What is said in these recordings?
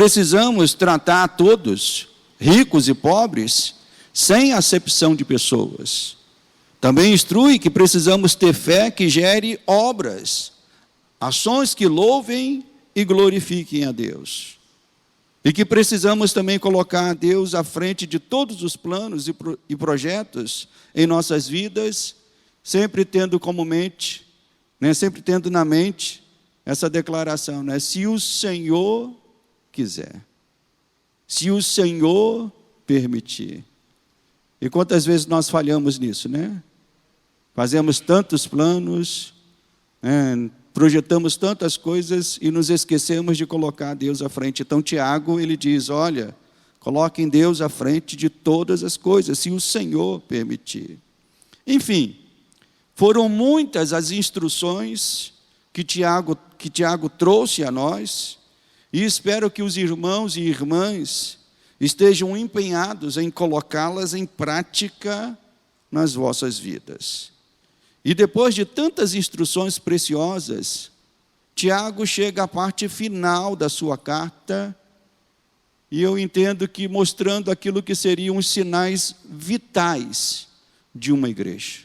precisamos tratar a todos, ricos e pobres, sem acepção de pessoas. Também instrui que precisamos ter fé que gere obras, ações que louvem e glorifiquem a Deus. E que precisamos também colocar a Deus à frente de todos os planos e projetos em nossas vidas, sempre tendo como mente, sempre tendo na mente essa declaração, se o Senhor quiser, se o Senhor permitir. E quantas vezes nós falhamos nisso, Fazemos tantos planos, projetamos tantas coisas e nos esquecemos de colocar Deus à frente. Então Tiago, ele diz, olha, coloquem Deus à frente de todas as coisas, se o Senhor permitir. Enfim, foram muitas as instruções que Tiago trouxe a nós, e espero que os irmãos e irmãs estejam empenhados em colocá-las em prática nas vossas vidas. E depois de tantas instruções preciosas, Tiago chega à parte final da sua carta, e eu entendo que mostrando aquilo que seriam os sinais vitais de uma igreja.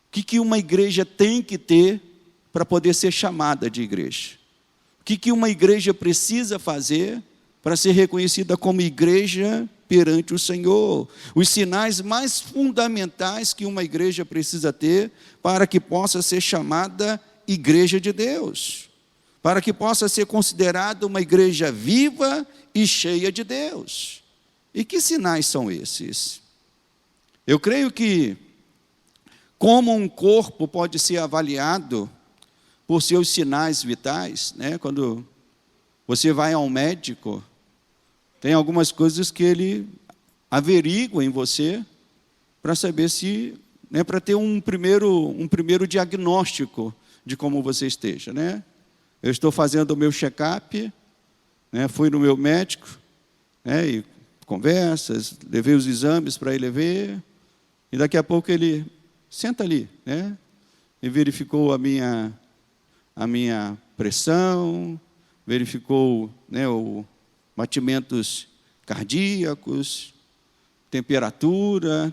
O que uma igreja tem que ter para poder ser chamada de igreja? O que uma igreja precisa fazer para ser reconhecida como igreja perante o Senhor? Os sinais mais fundamentais que uma igreja precisa ter para que possa ser chamada igreja de Deus, para que possa ser considerada uma igreja viva e cheia de Deus. E que sinais são esses? Eu creio que como um corpo pode ser avaliado por seus sinais vitais, Quando você vai ao médico, tem algumas coisas que ele averigua em você para saber se, para ter um primeiro diagnóstico de como você esteja, Eu estou fazendo o meu check-up, fui no meu médico, e conversas, levei os exames para ele ver, e daqui a pouco ele senta ali, e verificou a minha pressão, verificou, os batimentos cardíacos, temperatura,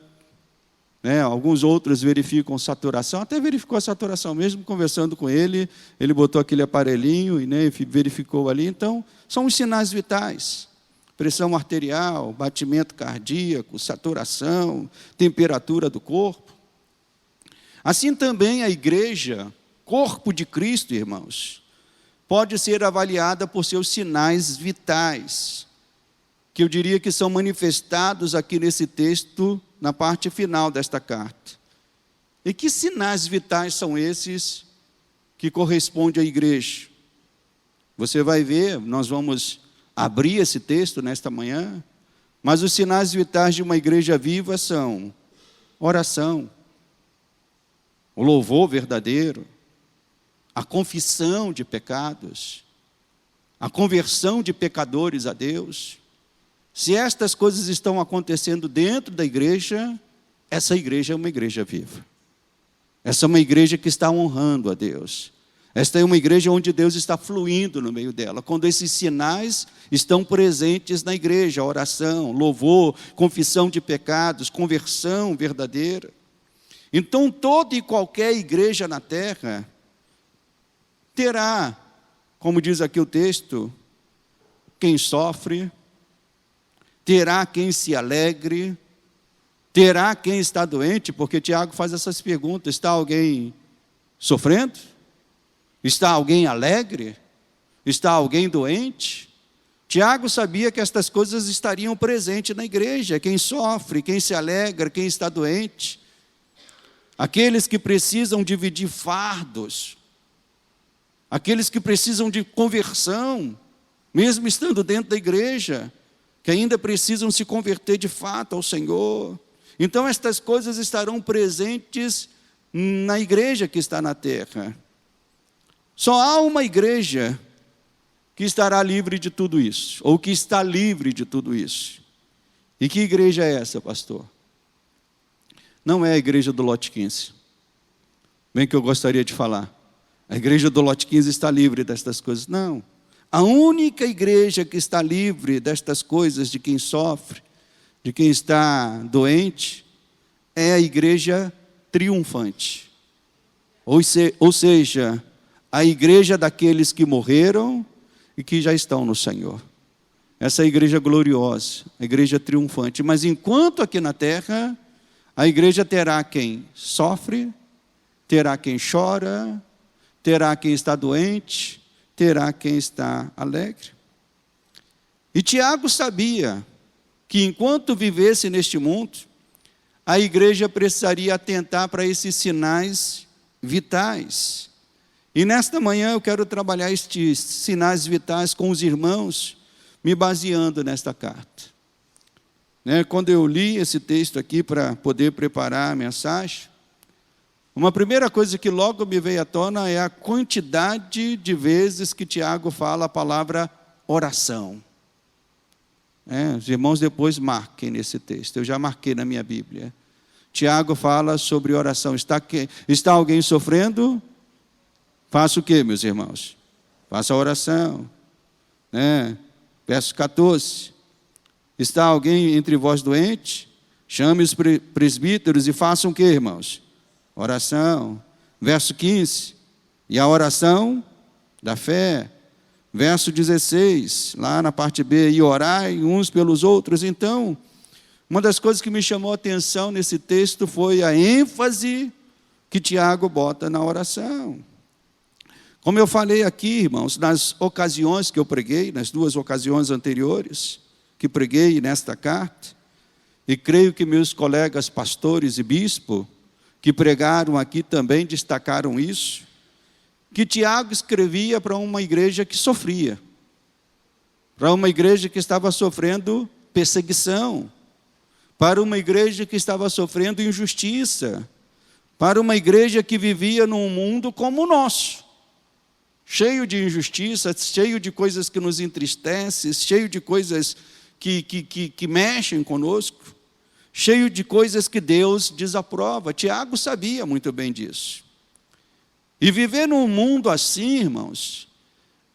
alguns outros verificam saturação, até verificou a saturação mesmo, conversando com ele, ele botou aquele aparelhinho e verificou ali. Então, são os sinais vitais: pressão arterial, batimento cardíaco, saturação, temperatura do corpo. Assim também a igreja, corpo de Cristo, irmãos, pode ser avaliada por seus sinais vitais, que eu diria que são manifestados aqui nesse texto, na parte final desta carta. E que sinais vitais são esses que correspondem à igreja? Você vai ver, nós vamos abrir esse texto nesta manhã, mas os sinais vitais de uma igreja viva são oração, o louvor verdadeiro, a confissão de pecados, a conversão de pecadores a Deus. Se estas coisas estão acontecendo dentro da igreja, essa igreja é uma igreja viva. Essa é uma igreja que está honrando a Deus. Esta é uma igreja onde Deus está fluindo no meio dela. Quando esses sinais estão presentes na igreja, oração, louvor, confissão de pecados, conversão verdadeira. Então, toda e qualquer igreja na terra terá, como diz aqui o texto, quem sofre, terá quem se alegre, terá quem está doente, porque Tiago faz essas perguntas: está alguém sofrendo? Está alguém alegre? Está alguém doente? Tiago sabia que estas coisas estariam presentes na igreja: quem sofre, quem se alegra, quem está doente, aqueles que precisam dividir fardos, aqueles que precisam de conversão, mesmo estando dentro da igreja, que ainda precisam se converter de fato ao Senhor. Então estas coisas estarão presentes na igreja que está na terra. Só há uma igreja que estará livre de tudo isso, ou que está livre de tudo isso. E que igreja é essa, pastor? Não é a igreja do lote 15. Bem que eu gostaria de falar. A igreja do lote 15 está livre destas coisas. Não. A única igreja que está livre destas coisas, de quem sofre, de quem está doente, é a igreja triunfante. Ou seja, a igreja daqueles que morreram e que já estão no Senhor. Essa é a igreja gloriosa, a igreja triunfante. Mas enquanto aqui na terra, a igreja terá quem sofre, terá quem chora, terá quem está doente, terá quem está alegre. E Tiago sabia que enquanto vivesse neste mundo, a igreja precisaria atentar para esses sinais vitais. E nesta manhã eu quero trabalhar estes sinais vitais com os irmãos, me baseando nesta carta. Quando eu li esse texto aqui para poder preparar a mensagem, uma primeira coisa que logo me veio à tona é a quantidade de vezes que Tiago fala a palavra oração. Os irmãos depois marquem nesse texto, eu já marquei na minha Bíblia. Tiago fala sobre oração. Está alguém sofrendo? Faça o quê, meus irmãos? Faça a oração. Verso 14. Está alguém entre vós doente? Chame os presbíteros e façam o quê, irmãos? Oração. Verso 15. E a oração da fé. Verso 16, lá na parte B. E orai uns pelos outros. Então, uma das coisas que me chamou a atenção nesse texto foi a ênfase que Tiago bota na oração. Como eu falei aqui, irmãos, nas ocasiões que eu preguei, nas 2 ocasiões anteriores que preguei nesta carta, e creio que meus colegas pastores e bispo que pregaram aqui também destacaram isso, que Tiago escrevia para uma igreja que sofria, para uma igreja que estava sofrendo perseguição, para uma igreja que estava sofrendo injustiça, para uma igreja que vivia num mundo como o nosso, cheio de injustiça, cheio de coisas que nos entristecem, cheio de coisas que mexem conosco, cheio de coisas que Deus desaprova. Tiago sabia muito bem disso. E viver num mundo assim, irmãos,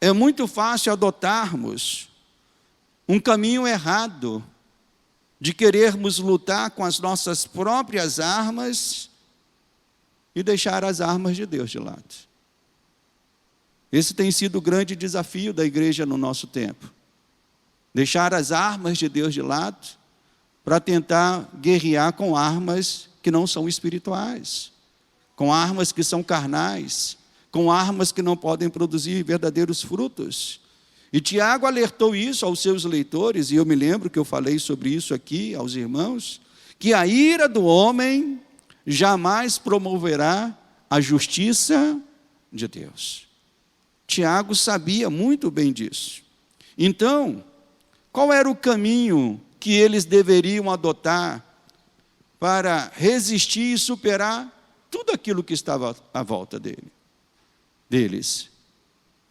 é muito fácil adotarmos um caminho errado de querermos lutar com as nossas próprias armas e deixar as armas de Deus de lado. Esse tem sido o grande desafio da igreja no nosso tempo. Deixar as armas de Deus de lado para tentar guerrear com armas que não são espirituais, com armas que são carnais, com armas que não podem produzir verdadeiros frutos. E Tiago alertou isso aos seus leitores, e eu me lembro que eu falei sobre isso aqui aos irmãos, que a ira do homem jamais promoverá a justiça de Deus. Tiago sabia muito bem disso. Então, qual era o caminho que eles deveriam adotar para resistir e superar tudo aquilo que estava à volta deles?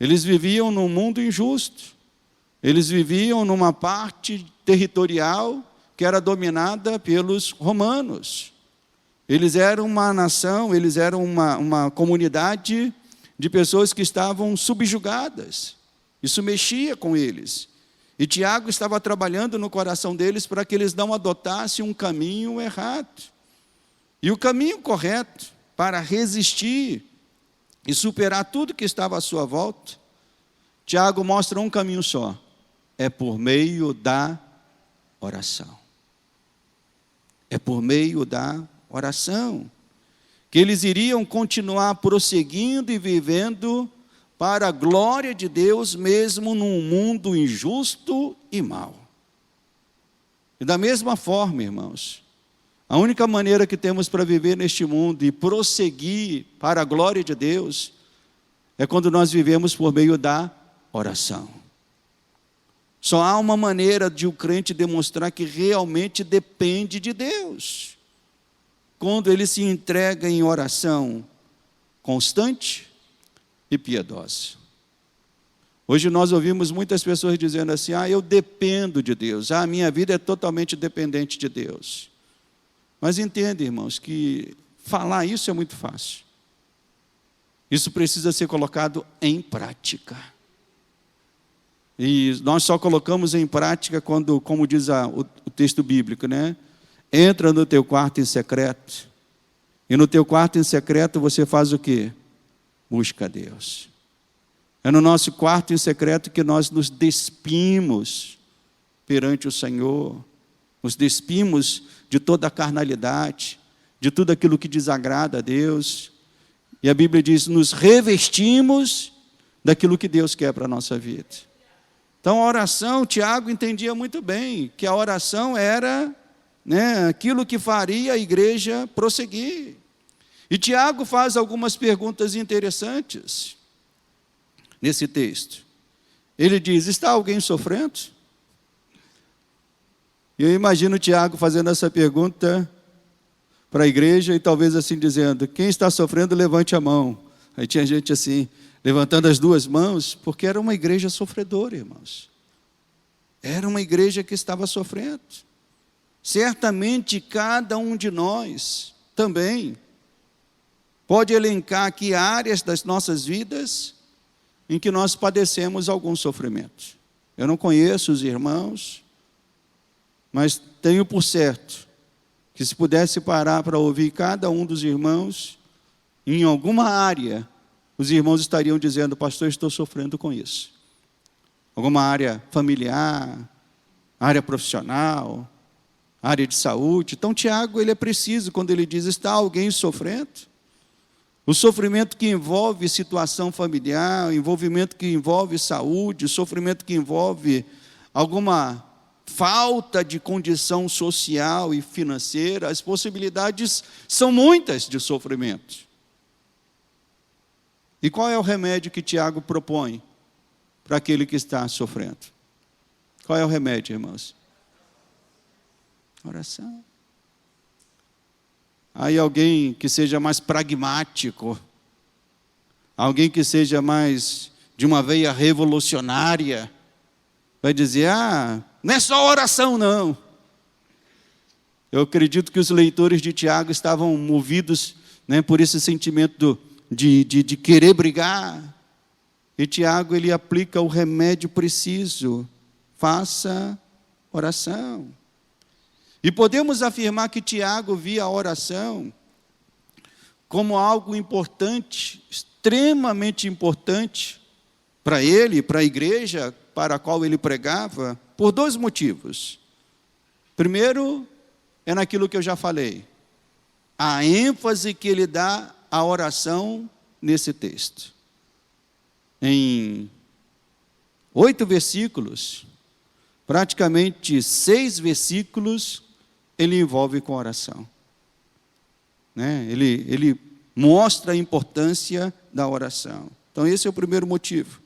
Eles viviam num mundo injusto. Eles viviam numa parte territorial que era dominada pelos romanos. Eles eram uma nação, eles eram uma comunidade de pessoas que estavam subjugadas. Isso mexia com eles. E Tiago estava trabalhando no coração deles para que eles não adotassem um caminho errado. E o caminho correto para resistir e superar tudo que estava à sua volta, Tiago mostra um caminho só: é por meio da oração. É por meio da oração que eles iriam continuar prosseguindo e vivendo para a glória de Deus, mesmo num mundo injusto e mau. E da mesma forma, irmãos, a única maneira que temos para viver neste mundo e prosseguir para a glória de Deus é quando nós vivemos por meio da oração. Só há uma maneira de o crente demonstrar que realmente depende de Deus: quando ele se entrega em oração constante e piedosa. Hoje nós ouvimos muitas pessoas dizendo assim: eu dependo de Deus, a minha vida é totalmente dependente de Deus. Mas entende, irmãos, que falar isso é muito fácil. Isso precisa ser colocado em prática. E nós só colocamos em prática quando, como diz o texto bíblico, né? Entra no teu quarto em secreto. E no teu quarto em secreto você faz o quê? Busca a Deus. É no nosso quarto em secreto que nós nos despimos perante o Senhor. Nos despimos de toda a carnalidade, de tudo aquilo que desagrada a Deus. E a Bíblia diz, nos revestimos daquilo que Deus quer para a nossa vida. Então a oração, Tiago entendia muito bem, que a oração era, né, aquilo que faria a igreja prosseguir. E Tiago faz algumas perguntas interessantes nesse texto. Ele diz, está alguém sofrendo? E eu imagino Tiago fazendo essa pergunta para a igreja e talvez assim dizendo, quem está sofrendo, levante a mão. Aí tinha gente assim, levantando as duas mãos, porque era uma igreja sofredora, irmãos. Era uma igreja que estava sofrendo. Certamente cada um de nós também pode elencar aqui áreas das nossas vidas em que nós padecemos algum sofrimento. Eu não conheço os irmãos, mas tenho por certo que se pudesse parar para ouvir cada um dos irmãos, em alguma área, os irmãos estariam dizendo, pastor, estou sofrendo com isso. Alguma área familiar, área profissional, área de saúde. Então, Tiago, ele é preciso quando ele diz, está alguém sofrendo? O sofrimento que envolve situação familiar, o envolvimento que envolve saúde, o sofrimento que envolve alguma falta de condição social e financeira, as possibilidades são muitas de sofrimento. E qual é o remédio que Tiago propõe para aquele que está sofrendo? Qual é o remédio, irmãos? Oração. Aí alguém que seja mais pragmático, alguém que seja mais de uma veia revolucionária, vai dizer, não é só oração não. Eu acredito que os leitores de Tiago estavam movidos, né, por esse sentimento de querer brigar. E Tiago, ele aplica o remédio preciso. Faça oração. E podemos afirmar que Tiago via a oração como algo importante, extremamente importante para ele, para a igreja para a qual ele pregava, por dois motivos. Primeiro, é naquilo que eu já falei, a ênfase que ele dá à oração nesse texto. Em 8 versículos, praticamente 6 versículos, ele envolve com oração. Né? Ele mostra a importância da oração. Então esse é o primeiro motivo.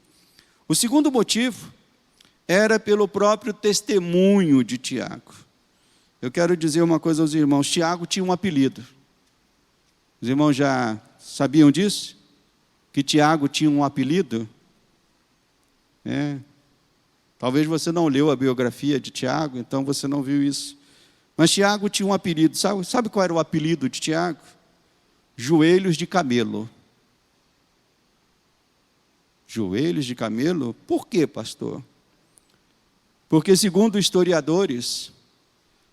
O segundo motivo era pelo próprio testemunho de Tiago. Eu quero dizer uma coisa aos irmãos, Tiago tinha um apelido. Os irmãos já sabiam disso? Que Tiago tinha um apelido? Talvez você não leu a biografia de Tiago, então você não viu isso. Mas Tiago tinha um apelido. Sabe qual era o apelido de Tiago? Joelhos de camelo. Joelhos de camelo? Por quê, pastor? Porque, segundo historiadores,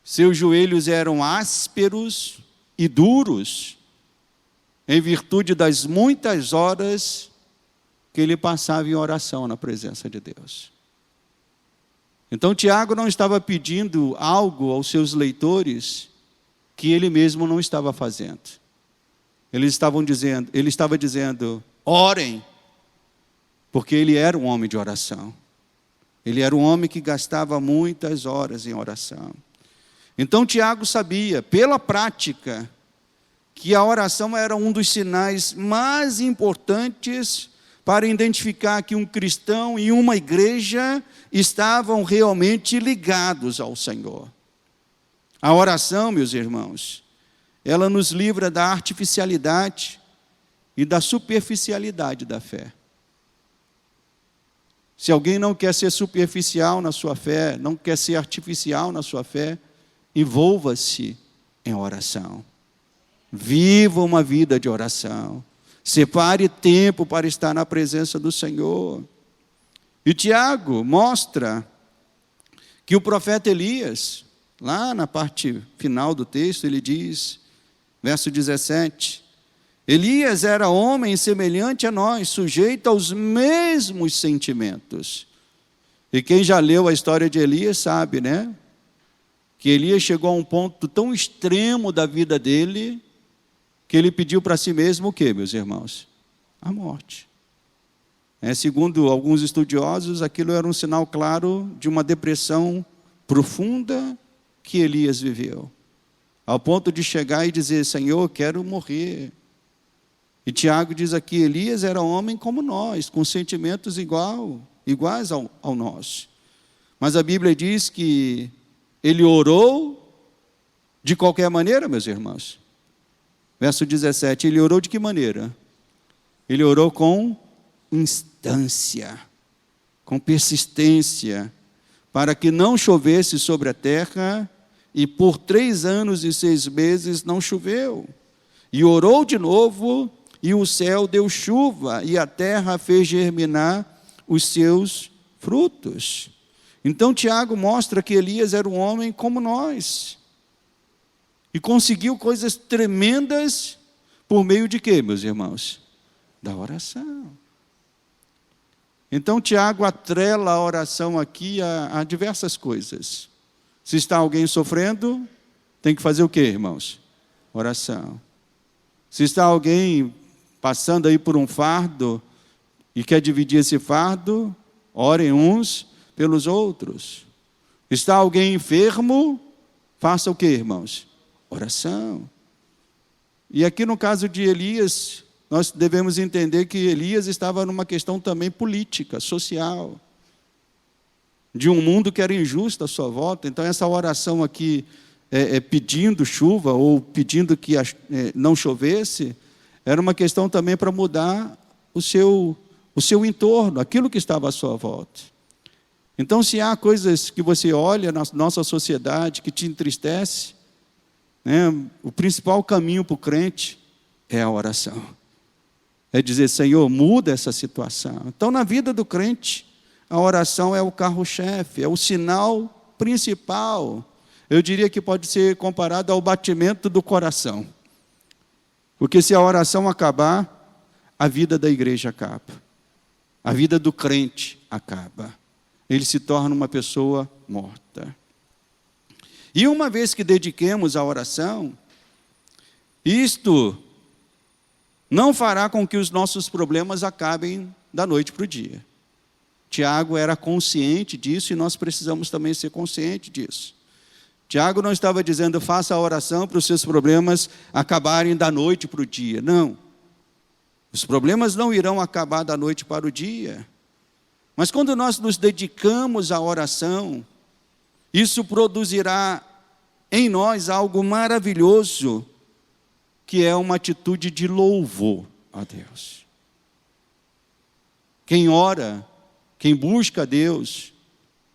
seus joelhos eram ásperos e duros, em virtude das muitas horas que ele passava em oração na presença de Deus. Então Tiago não estava pedindo algo aos seus leitores que ele mesmo não estava fazendo. Ele estava dizendo, orem, porque ele era um homem de oração. Ele era um homem que gastava muitas horas em oração. Então Tiago sabia, pela prática, que a oração era um dos sinais mais importantes para identificar que um cristão e uma igreja estavam realmente ligados ao Senhor. A oração, meus irmãos, ela nos livra da artificialidade e da superficialidade da fé. Se alguém não quer ser superficial na sua fé, não quer ser artificial na sua fé, envolva-se em oração. Viva uma vida de oração. Separe tempo para estar na presença do Senhor. E Tiago mostra que o profeta Elias, lá na parte final do texto, ele diz, verso 17, Elias era homem semelhante a nós, sujeito aos mesmos sentimentos. E quem já leu a história de Elias sabe, né? Que Elias chegou a um ponto tão extremo da vida dele, que ele pediu para si mesmo o quê, meus irmãos? A morte. Segundo alguns estudiosos, aquilo era um sinal claro de uma depressão profunda que Elias viveu. Ao ponto de chegar e dizer, Senhor, eu quero morrer. E Tiago diz aqui, Elias era homem como nós, com sentimentos iguais ao nosso. Mas a Bíblia diz que ele orou de qualquer maneira, meus irmãos. Verso 17, ele orou de que maneira? Ele orou com instância, com persistência, para que não chovesse sobre a terra, e por 3 anos e 6 meses não choveu. E orou de novo, e o céu deu chuva, e a terra fez germinar os seus frutos. Então Tiago mostra que Elias era um homem como nós, e conseguiu coisas tremendas por meio de quê, meus irmãos? Da oração. Então Tiago atrela a oração aqui a diversas coisas. Se está alguém sofrendo, tem que fazer o quê, irmãos? Oração. Se está alguém passando aí por um fardo e quer dividir esse fardo, orem uns pelos outros. Está alguém enfermo, faça o quê, irmãos? Oração. E aqui no caso de Elias, nós devemos entender que Elias estava numa questão também política, social, de um mundo que era injusto à sua volta. Então essa oração aqui, pedindo chuva ou pedindo que não chovesse, era uma questão também para mudar o seu entorno, aquilo que estava à sua volta. Então se há coisas que você olha na nossa sociedade que te entristece, o principal caminho para o crente é a oração. É dizer, Senhor, muda essa situação. Então, na vida do crente, a oração é o carro-chefe, é o sinal principal. Eu diria que pode ser comparado ao batimento do coração. Porque se a oração acabar, a vida da igreja acaba. A vida do crente acaba. Ele se torna uma pessoa morta. E uma vez que dediquemos a oração, isto não fará com que os nossos problemas acabem da noite para o dia. Tiago era consciente disso e nós precisamos também ser conscientes disso. Tiago não estava dizendo, faça a oração para os seus problemas acabarem da noite para o dia. Não. Os problemas não irão acabar da noite para o dia. Mas quando nós nos dedicamos à oração, isso produzirá em nós algo maravilhoso, que é uma atitude de louvor a Deus. Quem ora, quem busca a Deus,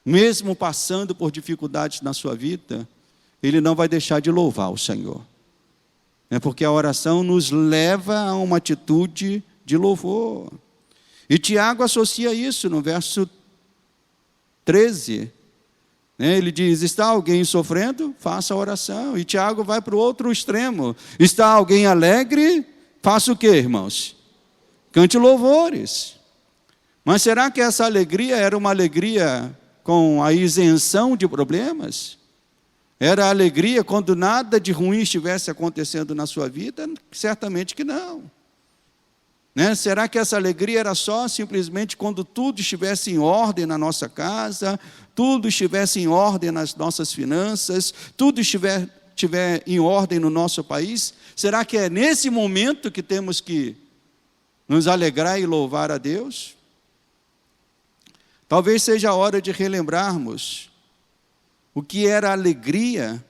mesmo passando por dificuldades na sua vida, ele não vai deixar de louvar o Senhor. Porque a oração nos leva a uma atitude de louvor. E Tiago associa isso no verso 13. Ele diz, está alguém sofrendo? Faça a oração. E Tiago vai para o outro extremo. Está alguém alegre? Faça o quê, irmãos? Cante louvores. Mas será que essa alegria era uma alegria com a isenção de problemas? Era alegria quando nada de ruim estivesse acontecendo na sua vida? Certamente que não. Será que essa alegria era só simplesmente quando tudo estivesse em ordem na nossa casa, tudo estivesse em ordem nas nossas finanças, tudo estiver em ordem no nosso país? Será que é nesse momento que temos que nos alegrar e louvar a Deus? Talvez seja a hora de relembrarmos o que era alegria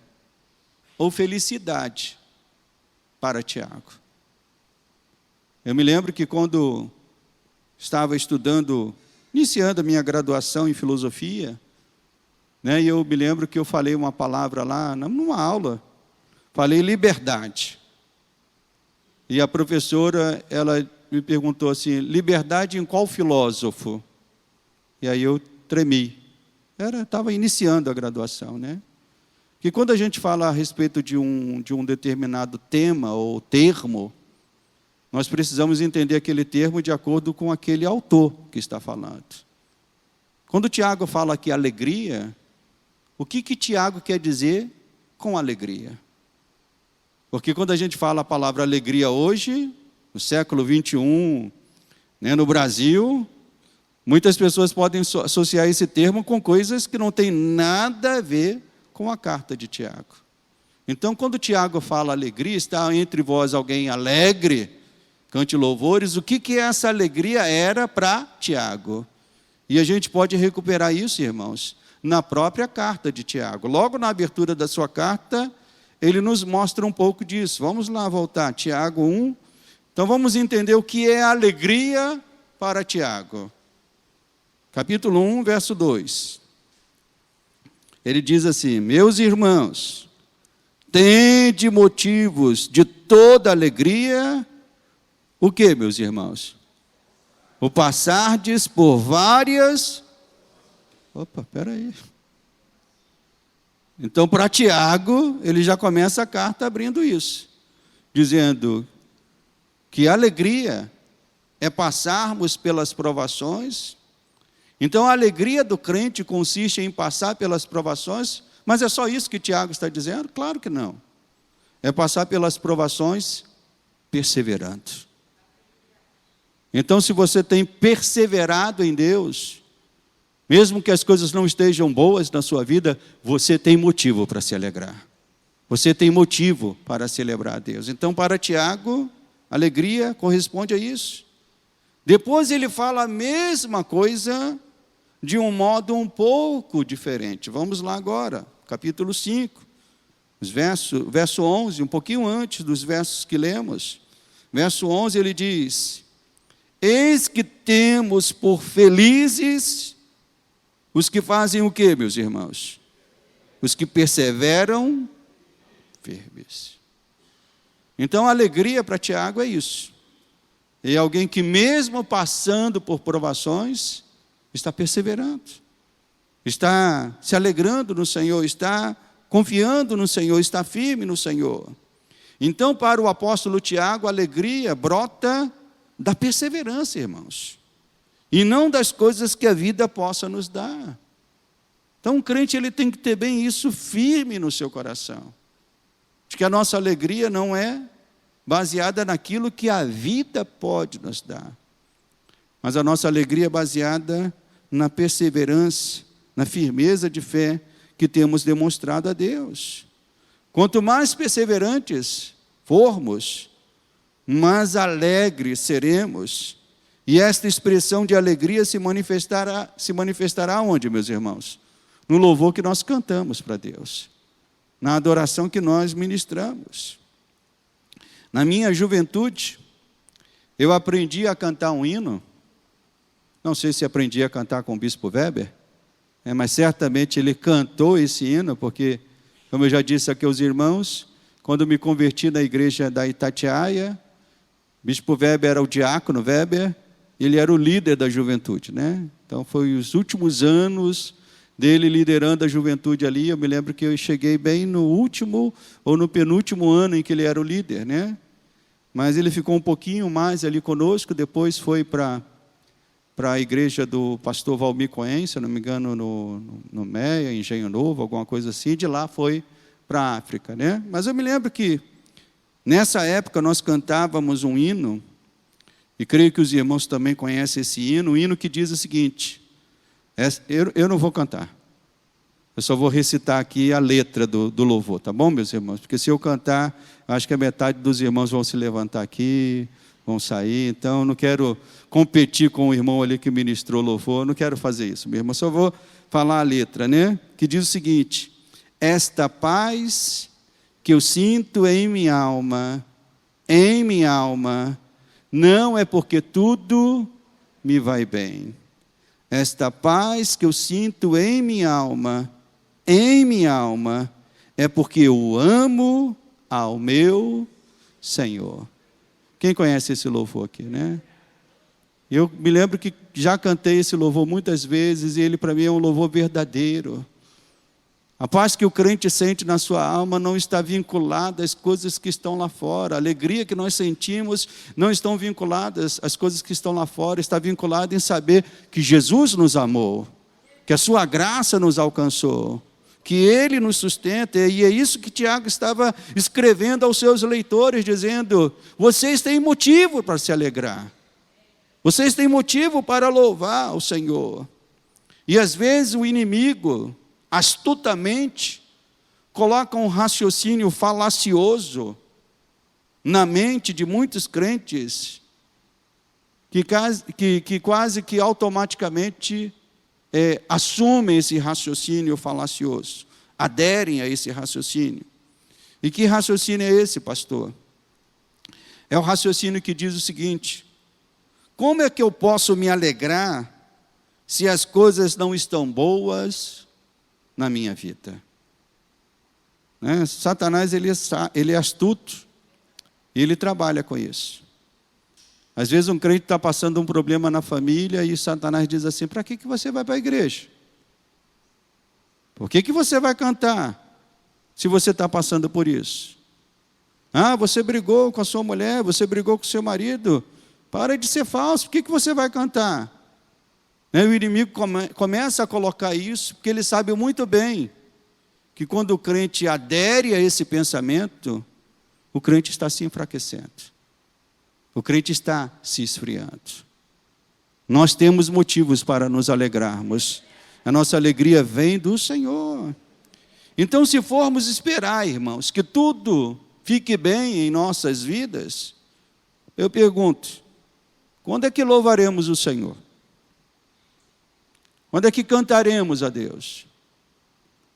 ou felicidade para Tiago. Eu me lembro que quando estava iniciando a minha graduação em filosofia, e eu me lembro que eu falei uma palavra lá, numa aula, falei liberdade. E a professora, ela me perguntou assim, liberdade em qual filósofo? E aí eu tremi. Estava iniciando a graduação, né? Que quando a gente fala a respeito de um determinado tema ou termo, nós precisamos entender aquele termo de acordo com aquele autor que está falando. Quando o Tiago fala aqui alegria, o que Tiago quer dizer com alegria? Porque quando a gente fala a palavra alegria hoje, no século 21, né, no Brasil, muitas pessoas podem associar esse termo com coisas que não têm nada a ver com a carta de Tiago. Então, quando Tiago fala alegria, está entre vós alguém alegre, cante louvores, o que essa alegria era para Tiago? E a gente pode recuperar isso, irmãos, na própria carta de Tiago. Logo na abertura da sua carta, ele nos mostra um pouco disso. Vamos lá voltar, Tiago 1. Então vamos entender o que é alegria para Tiago. Capítulo 1, verso 2. Ele diz assim: meus irmãos, tende motivos de toda alegria. O que, meus irmãos? O passardes por várias... Opa, espera aí. Então, para Tiago, ele já começa a carta abrindo isso, dizendo que a alegria é passarmos pelas provações. Então, a alegria do crente consiste em passar pelas provações, mas é só isso que Tiago está dizendo? Claro que não. É passar pelas provações perseverando. Então, se você tem perseverado em Deus, mesmo que as coisas não estejam boas na sua vida, você tem motivo para se alegrar. Você tem motivo para celebrar a Deus. Então, para Tiago, alegria corresponde a isso. Depois ele fala a mesma coisa de um modo um pouco diferente. Vamos lá agora, capítulo 5, verso 11, um pouquinho antes dos versos que lemos. Verso 11 ele diz: eis que temos por felizes os que fazem o quê, meus irmãos? Os que perseveram firmes. Então a alegria para Tiago é isso. É alguém que mesmo passando por provações, está perseverando. Está se alegrando no Senhor, está confiando no Senhor, está firme no Senhor. Então para o apóstolo Tiago, a alegria brota da perseverança, irmãos, e não das coisas que a vida possa nos dar. Então o crente ele tem que ter bem isso firme no seu coração, de que a nossa alegria não é baseada naquilo que a vida pode nos dar, mas a nossa alegria é baseada na perseverança, na firmeza de fé que temos demonstrado a Deus. Quanto mais perseverantes formos, mais alegres seremos. E esta expressão de alegria se manifestará onde, meus irmãos? No louvor que nós cantamos para Deus, na adoração que nós ministramos. Na minha juventude, eu aprendi a cantar um hino. Não sei se aprendi a cantar com o bispo Weber, mas certamente ele cantou esse hino, porque, como eu já disse aqui aos irmãos, quando me converti na igreja da Itatiaia, bispo Weber era o diácono Weber, ele era o líder da juventude, né? Então foi os últimos anos dele liderando a juventude ali. Eu me lembro que eu cheguei bem no último ou no penúltimo ano em que ele era o líder, né? Mas ele ficou um pouquinho mais ali conosco, depois foi para a igreja do pastor Valmir Cohen, se eu não me engano, no Meia, Engenho Novo, alguma coisa assim, de lá foi para a África, né? Mas eu me lembro que nessa época nós cantávamos um hino, e creio que os irmãos também conhecem esse hino, um hino que diz o seguinte, eu não vou cantar, eu só vou recitar aqui a letra do louvor, tá bom, meus irmãos? Porque se eu cantar, acho que a metade dos irmãos vão se levantar aqui, vão sair, então eu não quero competir com o irmão ali que ministrou louvor, não quero fazer isso, meu irmão, só vou falar a letra, né? Que diz o seguinte: esta paz que eu sinto em minha alma, não é porque tudo me vai bem. Esta paz que eu sinto em minha alma, é porque eu amo ao meu Senhor. Quem conhece esse louvor aqui, né? Eu me lembro que já cantei esse louvor muitas vezes, e ele para mim é um louvor verdadeiro. A paz que o crente sente na sua alma não está vinculada às coisas que estão lá fora. A alegria que nós sentimos não estão vinculadas às coisas que estão lá fora. Está vinculada em saber que Jesus nos amou, que a sua graça nos alcançou, que Ele nos sustenta. E é isso que Tiago estava escrevendo aos seus leitores, dizendo: vocês têm motivo para se alegrar. Vocês têm motivo para louvar o Senhor. E às vezes o inimigo, astutamente, coloca um raciocínio falacioso na mente de muitos crentes, que quase que automaticamente assumem esse raciocínio falacioso, aderem a esse raciocínio. E que raciocínio é esse, pastor? É o raciocínio que diz o seguinte: como é que eu posso me alegrar se as coisas não estão boas na minha vida? Satanás, ele é astuto, e ele trabalha com isso. Às vezes um crente está passando um problema na família, e Satanás diz assim: para que você vai para a igreja? Por que você vai cantar, se você está passando por isso? Você brigou com a sua mulher, você brigou com o seu marido, para de ser falso, por que você vai cantar? O inimigo começa a colocar isso, porque ele sabe muito bem que quando o crente adere a esse pensamento, o crente está se enfraquecendo, o crente está se esfriando. Nós temos motivos para nos alegrarmos, a nossa alegria vem do Senhor. Então, se formos esperar, irmãos, que tudo fique bem em nossas vidas, eu pergunto: quando é que louvaremos o Senhor? Quando é que cantaremos a Deus?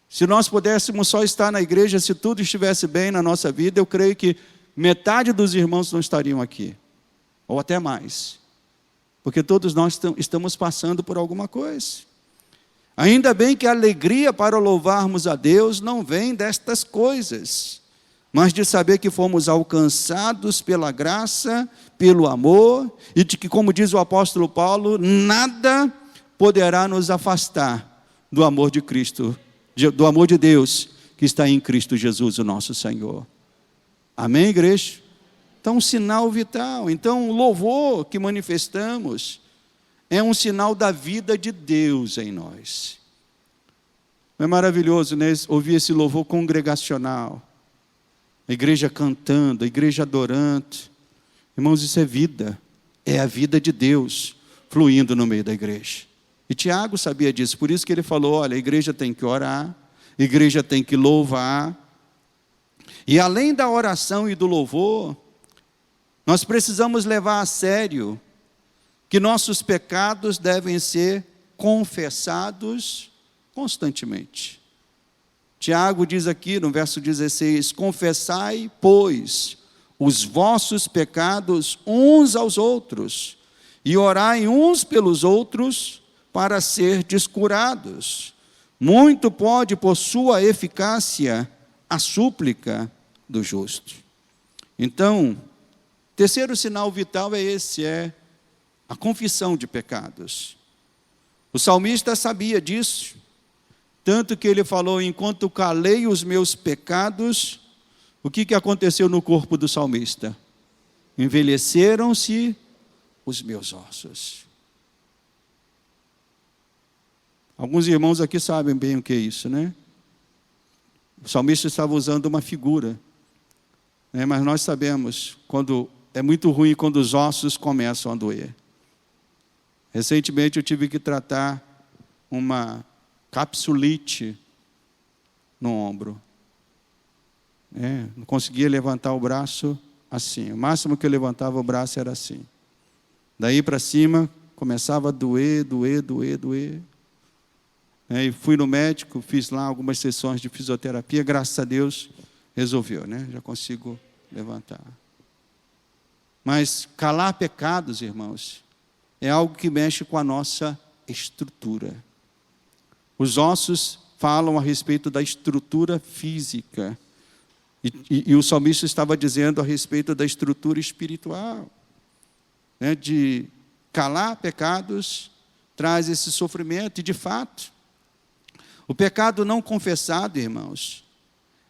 Se nós pudéssemos só estar na igreja, se tudo estivesse bem na nossa vida, eu creio que metade dos irmãos não estariam aqui, ou até mais, porque todos nós estamos passando por alguma coisa. Ainda bem que a alegria para louvarmos a Deus não vem destas coisas, mas de saber que fomos alcançados pela graça, pelo amor, e de que, como diz o apóstolo Paulo, nada poderá nos afastar do amor de Cristo, do amor de Deus que está em Cristo Jesus, o nosso Senhor. Amém, igreja? Então, um sinal vital. Então, o louvor que manifestamos é um sinal da vida de Deus em nós. É maravilhoso, né? Ouvir esse louvor congregacional, a igreja cantando, a igreja adorando. Irmãos, isso é vida, é a vida de Deus fluindo no meio da igreja. E Tiago sabia disso, por isso que ele falou: olha, a igreja tem que orar, a igreja tem que louvar. E além da oração e do louvor, nós precisamos levar a sério que nossos pecados devem ser confessados constantemente. Tiago diz aqui no verso 16: confessai, pois, os vossos pecados uns aos outros, e orai uns pelos outros, para serdes curados. Muito pode, por sua eficácia, a súplica do justo. Então, terceiro sinal vital é esse, é a confissão de pecados. O salmista sabia disso, tanto que ele falou: enquanto calei os meus pecados, o que aconteceu no corpo do salmista? Envelheceram-se os meus ossos. Alguns irmãos aqui sabem bem o que é isso, né? O salmista estava usando uma figura, né? Mas nós sabemos, quando é muito ruim quando os ossos começam a doer. Recentemente eu tive que tratar uma capsulite no ombro. Não conseguia levantar o braço assim. O máximo que eu levantava o braço era assim. Daí para cima começava a doer. E fui no médico, fiz lá algumas sessões de fisioterapia, graças a Deus resolveu, né? Já consigo levantar. Mas calar pecados, irmãos, é algo que mexe com a nossa estrutura. Os ossos falam a respeito da estrutura física. E o salmista estava dizendo a respeito da estrutura espiritual, né? De Calar pecados traz esse sofrimento, e de fato, o pecado não confessado, irmãos,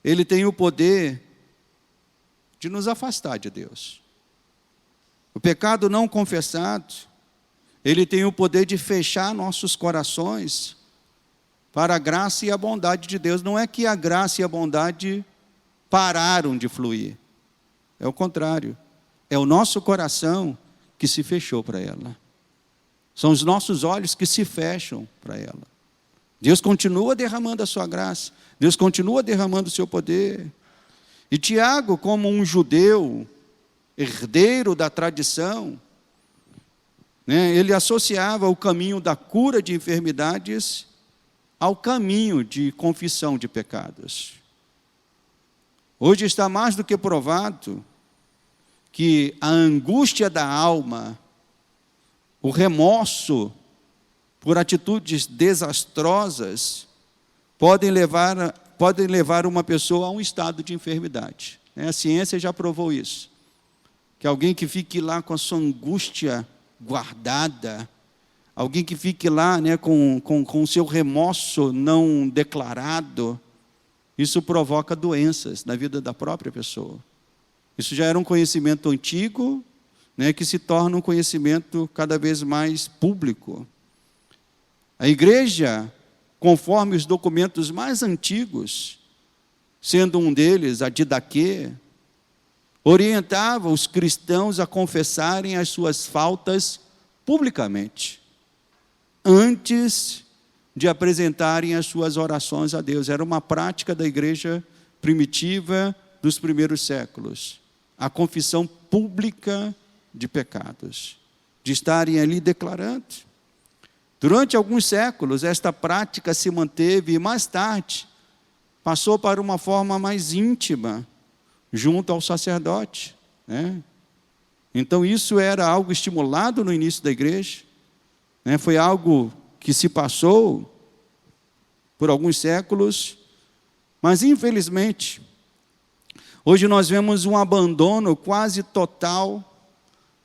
ele tem o poder de nos afastar de Deus. O pecado não confessado, ele tem o poder de fechar nossos corações para a graça e a bondade de Deus. Não é que a graça e a bondade pararam de fluir. É o contrário. É o nosso coração que se fechou para ela. São os nossos olhos que se fecham para ela. Deus continua derramando a sua graça. Deus continua derramando o seu poder. E Tiago, como um judeu, herdeiro da tradição, ele associava o caminho da cura de enfermidades ao caminho de confissão de pecados. Hoje está mais do que provado que a angústia da alma, o remorso por atitudes desastrosas, podem levar uma pessoa a um estado de enfermidade. A ciência já provou isso. Que alguém que fique lá com a sua angústia guardada, alguém que fique lá com o seu remorso não declarado, isso provoca doenças na vida da própria pessoa. Isso já era um conhecimento antigo, que se torna um conhecimento cada vez mais público. A igreja, conforme os documentos mais antigos, sendo um deles a Didaquê, orientava os cristãos a confessarem as suas faltas publicamente, antes de apresentarem as suas orações a Deus. Era uma prática da igreja primitiva dos primeiros séculos. A confissão pública de pecados, de estarem ali declarando. Durante alguns séculos, esta prática se manteve e mais tarde passou para uma forma mais íntima, junto ao sacerdote. Então isso era algo estimulado no início da igreja, foi algo que se passou por alguns séculos, mas infelizmente, hoje nós vemos um abandono quase total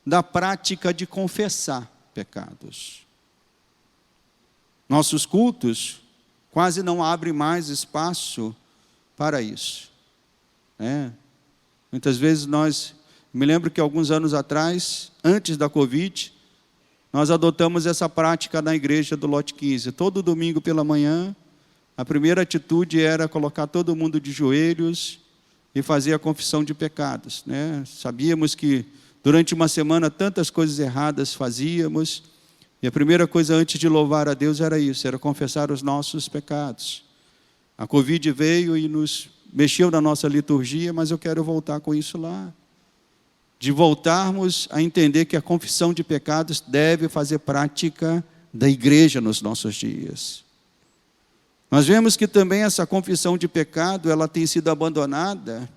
da prática de confessar pecados. Nossos cultos quase não abrem mais espaço para isso. Muitas vezes me lembro que alguns anos atrás, antes da Covid, nós adotamos essa prática na igreja do Lote 15. Todo domingo pela manhã, a primeira atitude era colocar todo mundo de joelhos e fazer a confissão de pecados. Sabíamos que durante uma semana tantas coisas erradas fazíamos, e a primeira coisa antes de louvar a Deus era isso, era confessar os nossos pecados. A Covid veio e nos mexeu na nossa liturgia, mas eu quero voltar com isso lá. De voltarmos a entender que a confissão de pecados deve fazer prática da igreja nos nossos dias. Nós vemos que também essa confissão de pecado, ela tem sido abandonada,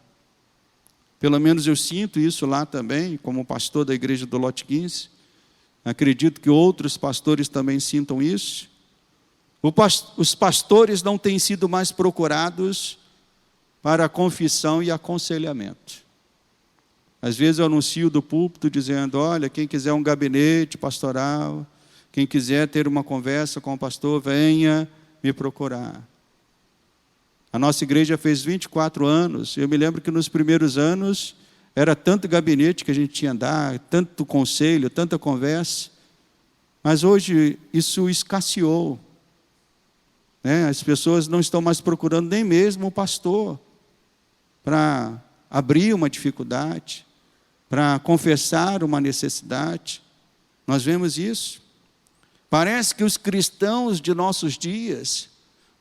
pelo menos eu sinto isso lá também, como pastor da igreja do Lote 15, acredito que outros pastores também sintam isso. Os pastores não têm sido mais procurados para a confissão e aconselhamento. Às vezes eu anuncio do púlpito dizendo, olha, quem quiser um gabinete pastoral, quem quiser ter uma conversa com o pastor, venha me procurar. A nossa igreja fez 24 anos, eu me lembro que nos primeiros anos, era tanto gabinete que a gente tinha a dar, tanto conselho, tanta conversa, mas hoje isso escasseou. As pessoas não estão mais procurando nem mesmo o pastor para abrir uma dificuldade, para confessar uma necessidade. Nós vemos isso. Parece que os cristãos de nossos dias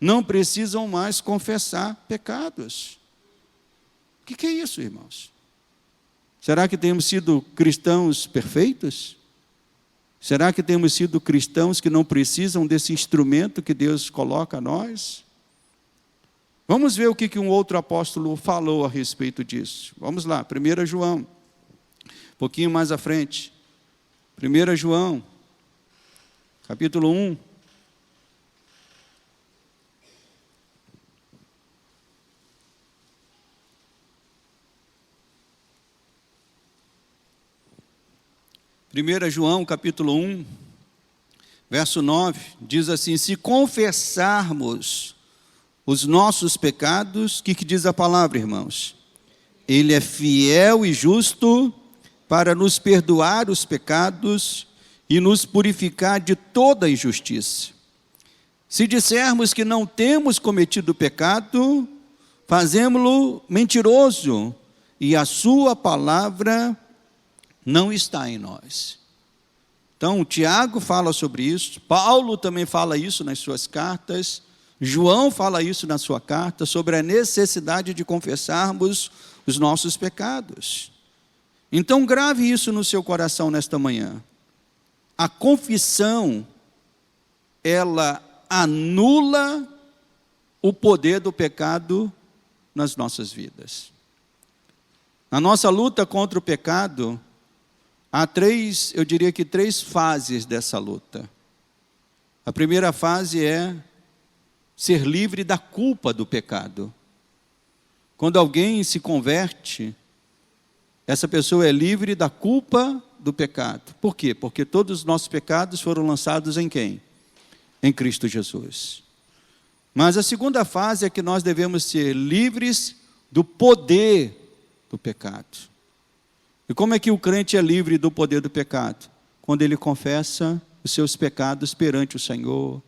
não precisam mais confessar pecados. O que é isso, irmãos? Será que temos sido cristãos perfeitos? Será que temos sido cristãos que não precisam desse instrumento que Deus coloca a nós? Vamos ver o que um outro apóstolo falou a respeito disso. Vamos lá, 1 João, um pouquinho mais à frente. 1 João, capítulo 1. 1 João capítulo 1, verso 9, diz assim: se confessarmos os nossos pecados, o que diz a palavra, irmãos? Ele é fiel e justo para nos perdoar os pecados e nos purificar de toda injustiça. Se dissermos que não temos cometido pecado, fazemo-lo mentiroso, e a sua palavra não está em nós. Então, Tiago fala sobre isso, Paulo também fala isso nas suas cartas, João fala isso na sua carta, sobre a necessidade de confessarmos os nossos pecados. Então, grave isso no seu coração nesta manhã. A confissão, ela anula o poder do pecado nas nossas vidas. Na nossa luta contra o pecado, há eu diria que três fases dessa luta. A primeira fase é ser livre da culpa do pecado. Quando alguém se converte, essa pessoa é livre da culpa do pecado. Por quê? Porque todos os nossos pecados foram lançados em quem? Em Cristo Jesus. Mas a segunda fase é que nós devemos ser livres do poder do pecado. E como é que o crente é livre do poder do pecado? Quando ele confessa os seus pecados perante o Senhor,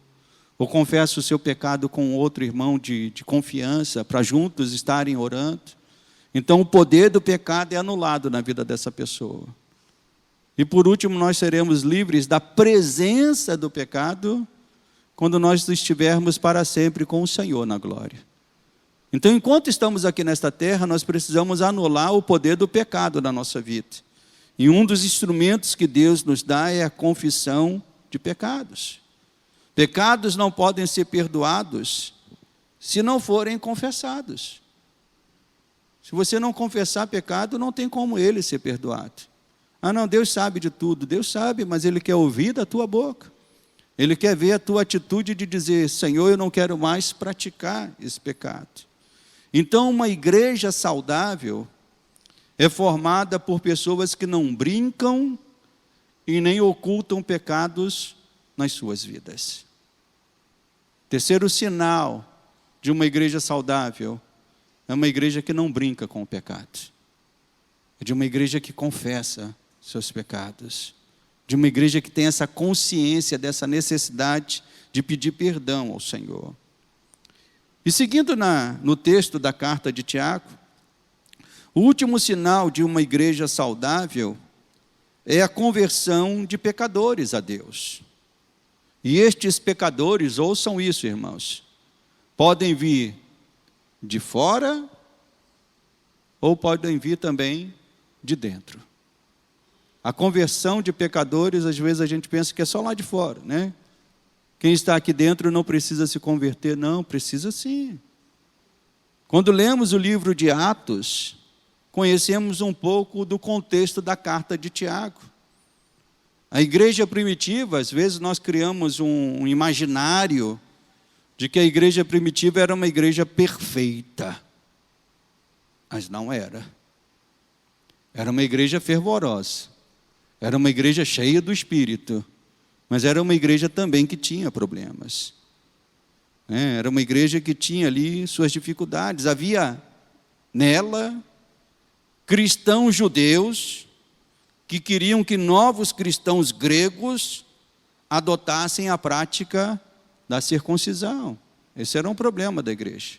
ou confessa o seu pecado com outro irmão de confiança, para juntos estarem orando. Então o poder do pecado é anulado na vida dessa pessoa. E por último, nós seremos livres da presença do pecado quando nós estivermos para sempre com o Senhor na glória. Então, enquanto estamos aqui nesta terra, nós precisamos anular o poder do pecado na nossa vida. E um dos instrumentos que Deus nos dá é a confissão de pecados. Pecados não podem ser perdoados se não forem confessados. Se você não confessar pecado, não tem como ele ser perdoado. Ah, não, Deus sabe de tudo. Deus sabe, mas Ele quer ouvir da tua boca. Ele quer ver a tua atitude de dizer: Senhor, eu não quero mais praticar esse pecado. Então, uma igreja saudável é formada por pessoas que não brincam e nem ocultam pecados nas suas vidas. Terceiro sinal de uma igreja saudável é uma igreja que não brinca com o pecado. É de uma igreja que confessa seus pecados. De uma igreja que tem essa consciência dessa necessidade de pedir perdão ao Senhor. E seguindo no texto da carta de Tiago, o último sinal de uma igreja saudável é a conversão de pecadores a Deus. E estes pecadores, ouçam isso, irmãos, podem vir de fora ou podem vir também de dentro. A conversão de pecadores, às vezes a gente pensa que é só lá de fora, né? Quem está aqui dentro não precisa se converter. Não, precisa sim. Quando lemos o livro de Atos, conhecemos um pouco do contexto da carta de Tiago. A igreja primitiva, às vezes nós criamos um imaginário de que a igreja primitiva era uma igreja perfeita. Mas não era. Era uma igreja fervorosa. Era uma igreja cheia do Espírito. Mas era uma igreja também que tinha problemas. Era uma igreja que tinha ali suas dificuldades. Havia nela cristãos judeus que queriam que novos cristãos gregos adotassem a prática da circuncisão. Esse era um problema da igreja.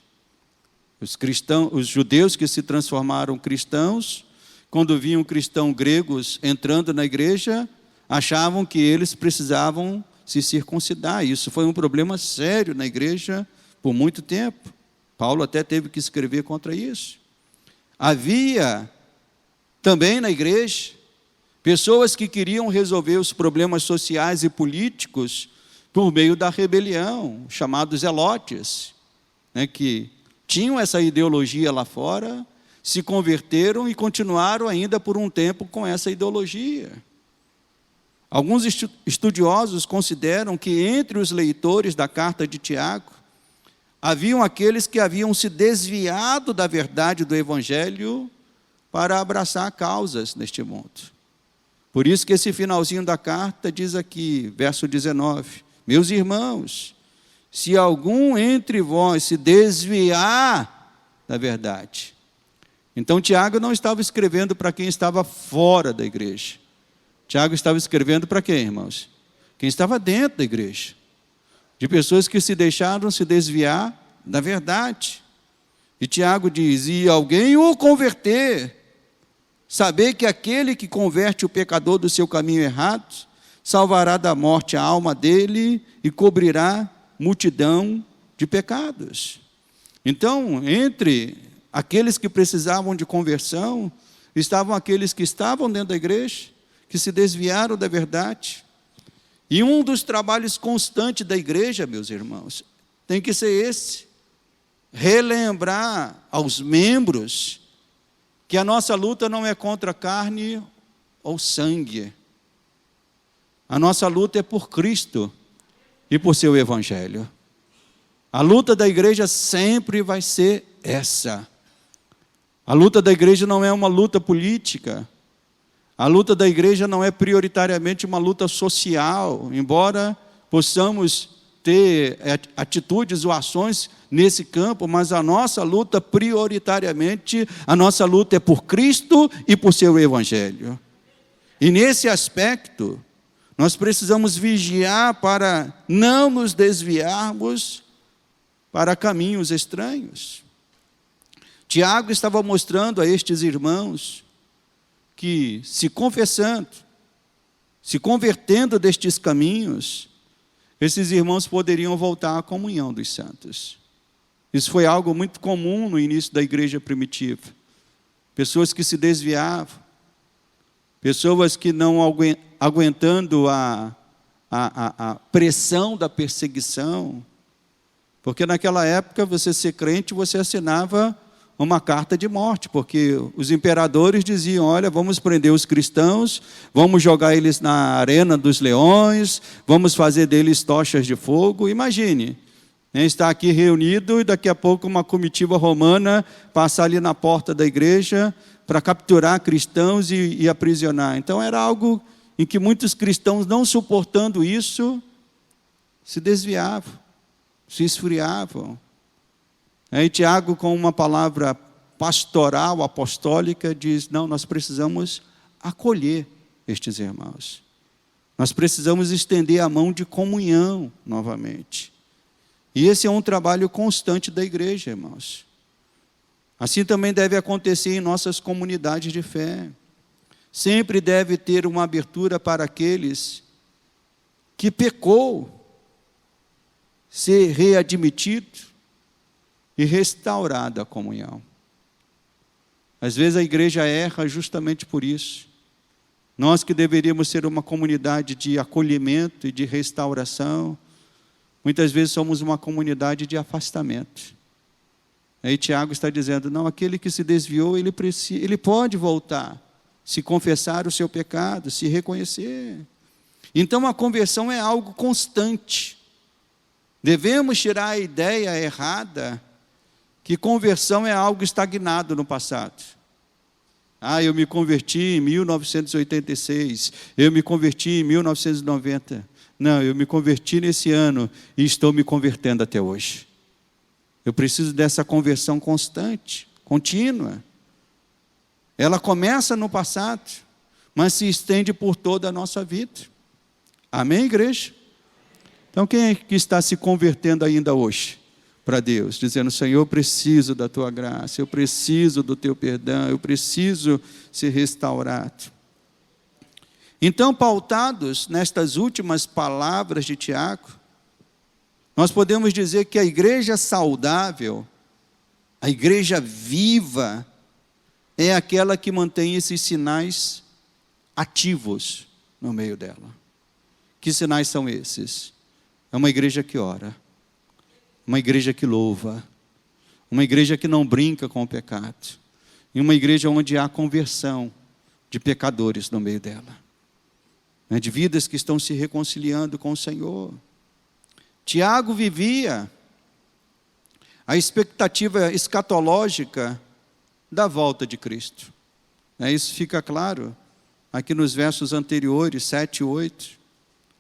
Os judeus que se transformaram cristãos, quando viam cristãos gregos entrando na igreja, achavam que eles precisavam se circuncidar. Isso foi um problema sério na igreja por muito tempo. Paulo até teve que escrever contra isso. Havia também na igreja pessoas que queriam resolver os problemas sociais e políticos por meio da rebelião, chamados zelotes, que tinham essa ideologia lá fora, se converteram e continuaram ainda por um tempo com essa ideologia. Alguns estudiosos consideram que entre os leitores da carta de Tiago, haviam aqueles que haviam se desviado da verdade do Evangelho para abraçar causas neste mundo. Por isso que esse finalzinho da carta diz aqui, verso 19: meus irmãos, se algum entre vós se desviar da verdade. Então Tiago não estava escrevendo para quem estava fora da igreja. Tiago estava escrevendo para quem, irmãos? Quem estava dentro da igreja. De pessoas que se deixaram se desviar da verdade. E Tiago diz: e alguém o converter, saber que aquele que converte o pecador do seu caminho errado, salvará da morte a alma dele e cobrirá multidão de pecados. Então, entre aqueles que precisavam de conversão, estavam aqueles que estavam dentro da igreja, que se desviaram da verdade. E um dos trabalhos constantes da igreja, meus irmãos, tem que ser esse: relembrar aos membros que a nossa luta não é contra carne ou sangue. A nossa luta é por Cristo e por seu Evangelho. A luta da igreja sempre vai ser essa. A luta da igreja não é uma luta política. A luta da igreja não é prioritariamente uma luta social, embora possamos ter atitudes ou ações nesse campo, mas a nossa luta prioritariamente, a nossa luta é por Cristo e por seu Evangelho. E nesse aspecto, nós precisamos vigiar para não nos desviarmos para caminhos estranhos. Tiago estava mostrando a estes irmãos que, se confessando, se convertendo destes caminhos, esses irmãos poderiam voltar à comunhão dos santos. Isso foi algo muito comum no início da igreja primitiva. Pessoas que se desviavam, pessoas que não aguentando a pressão da perseguição, porque naquela época, você ser crente, você assinava uma carta de morte, porque os imperadores diziam: olha, vamos prender os cristãos, vamos jogar eles na arena dos leões, vamos fazer deles tochas de fogo. Imagine, estar aqui reunido e daqui a pouco uma comitiva romana passar ali na porta da igreja para capturar cristãos e aprisionar. Então era algo em que muitos cristãos, não suportando isso, se desviavam, se esfriavam. Aí Tiago, com uma palavra pastoral, apostólica, diz: não, nós precisamos acolher estes irmãos. Nós precisamos estender a mão de comunhão novamente. E esse é um trabalho constante da igreja, irmãos. Assim também deve acontecer em nossas comunidades de fé. Sempre deve ter uma abertura para aqueles que pecou, ser readmitido e restaurada a comunhão. Às vezes a igreja erra justamente por isso. Nós que deveríamos ser uma comunidade de acolhimento e de restauração, muitas vezes somos uma comunidade de afastamento. Aí Tiago está dizendo: não, aquele que se desviou, ele pode voltar, se confessar o seu pecado, se reconhecer. Então a conversão é algo constante. Devemos tirar a ideia errada que conversão é algo estagnado no passado. Eu me converti em 1986, eu me converti em 1990. Não, eu me converti nesse ano e estou me convertendo até hoje. Eu preciso dessa conversão constante, contínua. Ela começa no passado, mas se estende por toda a nossa vida. Amém, igreja? Então, quem é que está se convertendo ainda hoje para Deus? Dizendo: Senhor, eu preciso da Tua graça, eu preciso do Teu perdão, eu preciso ser restaurado. Então, pautados nestas últimas palavras de Tiago, nós podemos dizer que a igreja saudável, a igreja viva, é aquela que mantém esses sinais ativos no meio dela. Que sinais são esses? É uma igreja que ora, uma igreja que louva, uma igreja que não brinca com o pecado, e uma igreja onde há conversão de pecadores no meio dela, de vidas que estão se reconciliando com o Senhor. Tiago vivia a expectativa escatológica da volta de Cristo. Isso fica claro aqui nos versos anteriores, 7 e 8,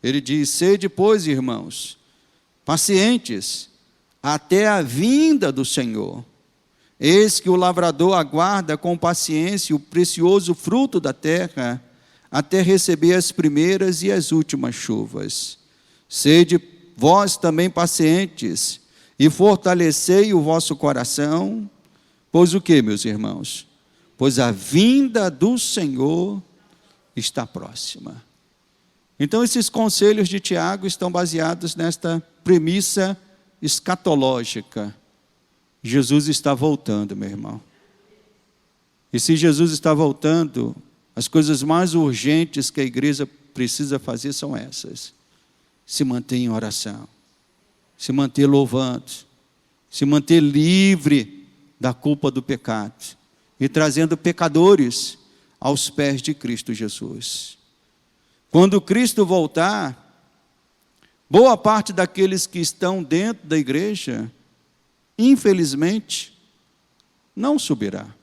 ele diz: sede, pois, irmãos, pacientes, até a vinda do Senhor. Eis que o lavrador aguarda com paciência o precioso fruto da terra, até receber as primeiras e as últimas chuvas. Sede vós também pacientes, e fortalecei o vosso coração, pois o que, meus irmãos? Pois a vinda do Senhor está próxima. Então, esses conselhos de Tiago estão baseados nesta premissa escatológica. Jesus está voltando, meu irmão. E se Jesus está voltando, as coisas mais urgentes que a igreja precisa fazer são essas: se manter em oração, se manter louvando, se manter livre da culpa do pecado e trazendo pecadores aos pés de Cristo Jesus. Quando Cristo voltar, boa parte daqueles que estão dentro da igreja, infelizmente, não subirá.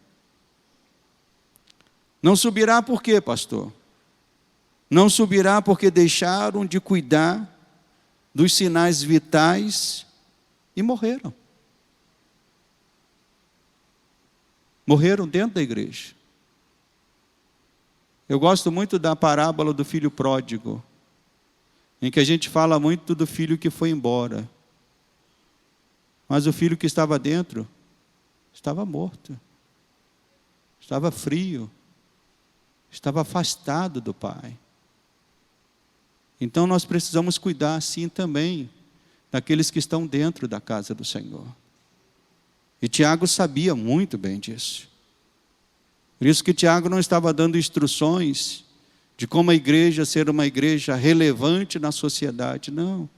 Não subirá por quê, pastor? Não subirá porque deixaram de cuidar dos sinais vitais e morreram. Morreram dentro da igreja. Eu gosto muito da parábola do filho pródigo, em que a gente fala muito do filho que foi embora. Mas o filho que estava dentro estava morto, estava frio, estava afastado do Pai. Então nós precisamos cuidar assim também daqueles que estão dentro da casa do Senhor. E Tiago sabia muito bem disso. Por isso que Tiago não estava dando instruções de como a igreja ser uma igreja relevante na sociedade, não.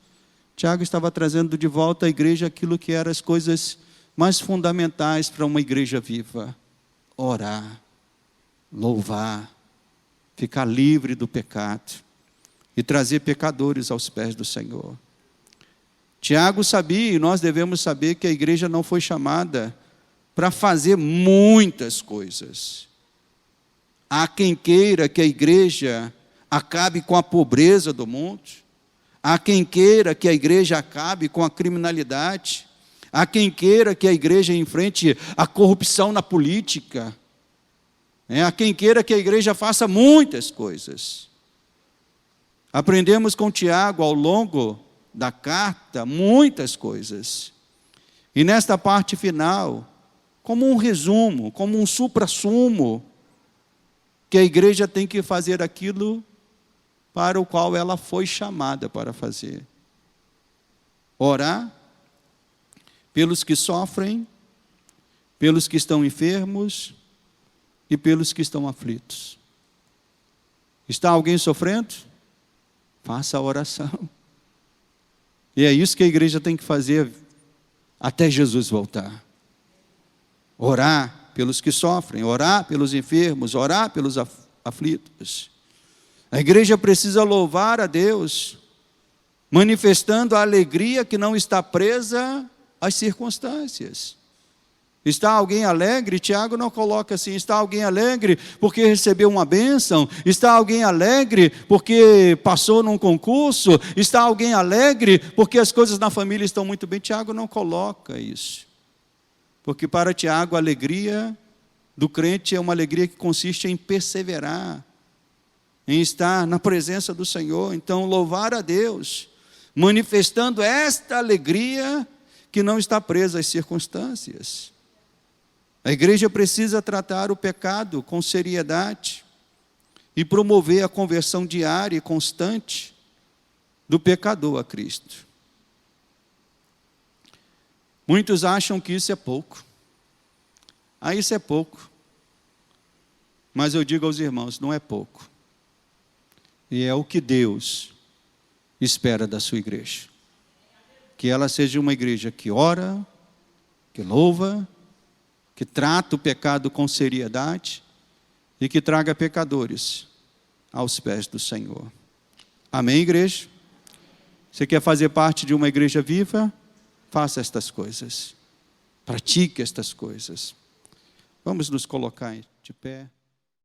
Tiago estava trazendo de volta à igreja aquilo que eram as coisas mais fundamentais para uma igreja viva: orar, louvar, ficar livre do pecado e trazer pecadores aos pés do Senhor. Tiago sabia, e nós devemos saber, que a igreja não foi chamada para fazer muitas coisas. Há quem queira que a igreja acabe com a pobreza do mundo. Há quem queira que a igreja acabe com a criminalidade. Há quem queira que a igreja enfrente a corrupção na política. Há quem queira que a igreja faça muitas coisas. Aprendemos com Tiago ao longo da carta muitas coisas. E nesta parte final, como um resumo, como um suprassumo, que a igreja tem que fazer aquilo para o qual ela foi chamada para fazer: orar pelos que sofrem, pelos que estão enfermos e pelos que estão aflitos. Está alguém sofrendo? Faça a oração. E é isso que a igreja tem que fazer até Jesus voltar. Orar pelos que sofrem, orar pelos enfermos, orar pelos aflitos. A igreja precisa louvar a Deus, manifestando a alegria que não está presa às circunstâncias. Está alguém alegre? Tiago não coloca assim: está alguém alegre porque recebeu uma bênção? Está alguém alegre porque passou num concurso? Está alguém alegre porque as coisas na família estão muito bem? Tiago não coloca isso. Porque para Tiago a alegria do crente é uma alegria que consiste em perseverar, em estar na presença do Senhor. Então, louvar a Deus, manifestando esta alegria que não está presa às circunstâncias. A igreja precisa tratar o pecado com seriedade e promover a conversão diária e constante do pecador a Cristo. Muitos acham que isso é pouco. Isso é pouco. Mas eu digo aos irmãos, não é pouco. E é o que Deus espera da sua igreja. Que ela seja uma igreja que ora, que louva, que trata o pecado com seriedade e que traga pecadores aos pés do Senhor. Amém, igreja? Você quer fazer parte de uma igreja viva? Faça estas coisas. Pratique estas coisas. Vamos nos colocar de pé.